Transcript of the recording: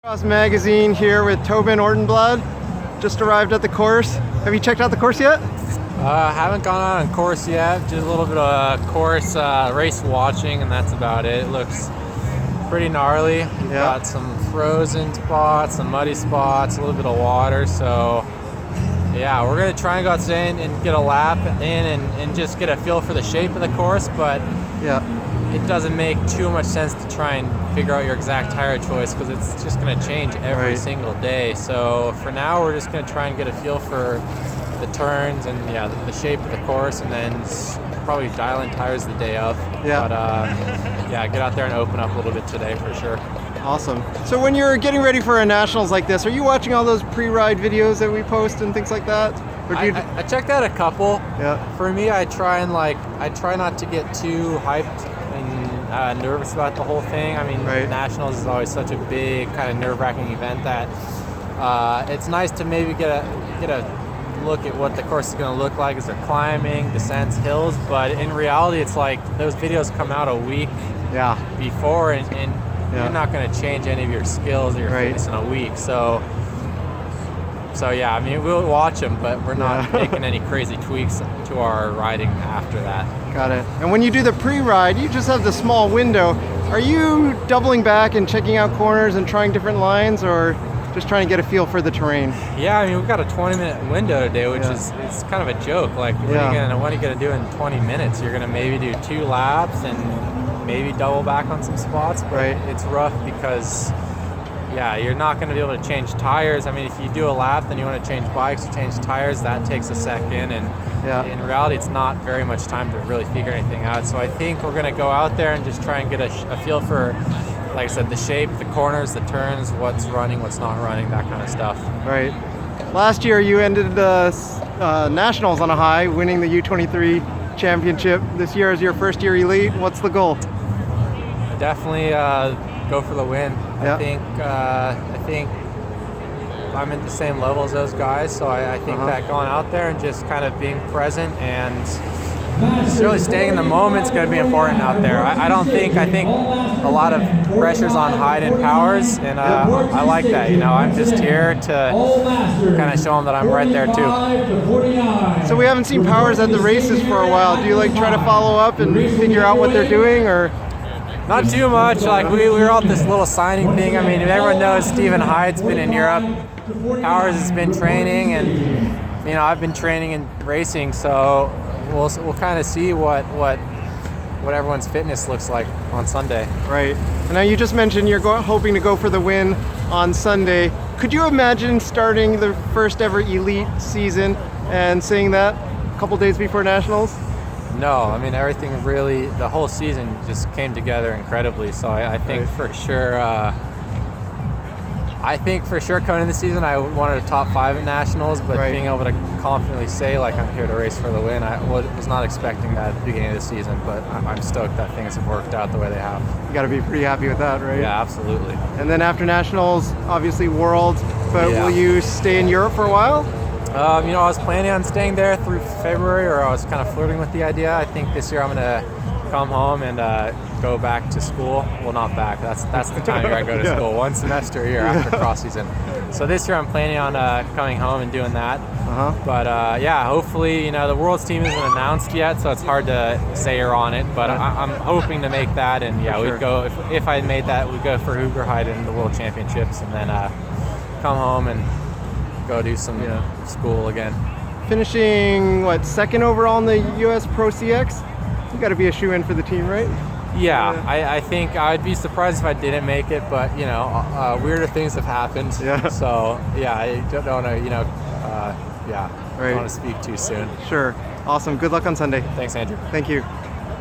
Cyclocross Magazine here with Tobin Ortenblad. Just arrived at the course. Have you checked out the course yet? Haven't gone on a course yet. Just a little bit of course race watching, and that's about it. It looks pretty gnarly. Got some frozen spots, some muddy spots, a little bit of water. So yeah, we're gonna try and go out today and get a lap in and just get a feel for the shape of the course. But it doesn't make too much sense to try and figure out your exact tire choice because it's just going to change every single day. So for now, we're just going to try and get a feel for the turns and the shape of the course, and then probably dial in tires the day of. But get out there and open up a little bit today for sure. Awesome. So when you're getting ready for a nationals like this, are you watching all those pre-ride videos that we post and things like that? Or do I checked out a couple. Yeah. For me, I try not to get too hyped and nervous about the whole thing. I mean, nationals is always such a big kind of nerve-wracking event that it's nice to maybe get a look at what the course is going to look like as they're climbing, descents, hills. But in reality, it's like those videos come out a week before, and you're not going to change any of your skills or your fitness in a week. So yeah, I mean, we'll watch them, but we're not making any crazy tweaks to our riding after that. Got it. And when you do the pre-ride, you just have the small window. Are you doubling back and checking out corners and trying different lines, or just trying to get a feel for the terrain? Yeah, I mean, we've got a 20-minute window today, which is kind of a joke. Like, what are you gonna do in 20 minutes? You're gonna maybe do 2 laps and maybe double back on some spots, but it's rough because you're not going to be able to change tires. I mean, if you do a lap, then you want to change bikes or change tires, that takes a second. And in reality, it's not very much time to really figure anything out. So I think we're going to go out there and just try and get a feel for, like I said, the shape, the corners, the turns, what's running, what's not running, that kind of stuff. Right. Last year, you ended the nationals on a high, winning the U23 championship. This year is your first year elite. What's the goal? Definitely go for the win. I think I'm at the same level as those guys, so I think that going out there and just kind of being present and just really staying in the moment is going to be important out there. I think a lot of pressure's on Hyde and Powers, and I like that. You know, I'm just here to kind of show them that I'm right there too. So we haven't seen Powers at the races for a while. Do you try to follow up and figure out what they're doing, or? Not too much. Like we were at this little signing thing. I mean, everyone knows Stephen Hyde's been in Europe. Powers has been training, and I've been training and racing. So we'll kind of see what everyone's fitness looks like on Sunday. Right. And now you just mentioned you're hoping to go for the win on Sunday. Could you imagine starting the first ever elite season and saying that a couple days before nationals? No, I mean, everything really, the whole season just came together incredibly. So I think for sure, coming into the season, I wanted a top 5 at nationals, but being able to confidently say, I'm here to race for the win, I was not expecting that at the beginning of the season, but I'm stoked that things have worked out the way they have. You got to be pretty happy with that, right? Yeah, absolutely. And then after nationals, obviously Worlds, but will you stay in Europe for a while? I was planning on staying there through February, or I was kind of flirting with the idea. I think this year I'm going to come home and go back to school. Well, not back. That's the time where I go to school. 1 semester a year after cross season. So this year I'm planning on coming home and doing that. But hopefully, the World's team isn't announced yet, so it's hard to say you're on it. But I'm hoping to make that, and we'd go. If I made that, we'd go for Hyde in the World Championships, and then come home and go do some school again. Finishing second overall in the US Pro CX? You got to be a shoe-in for the team, right? Yeah, I think I'd be surprised if I didn't make it, but weirder things have happened. So I don't want to don't want to speak too soon. Sure. Awesome. Good luck on Sunday. Thanks, Andrew. Thank you.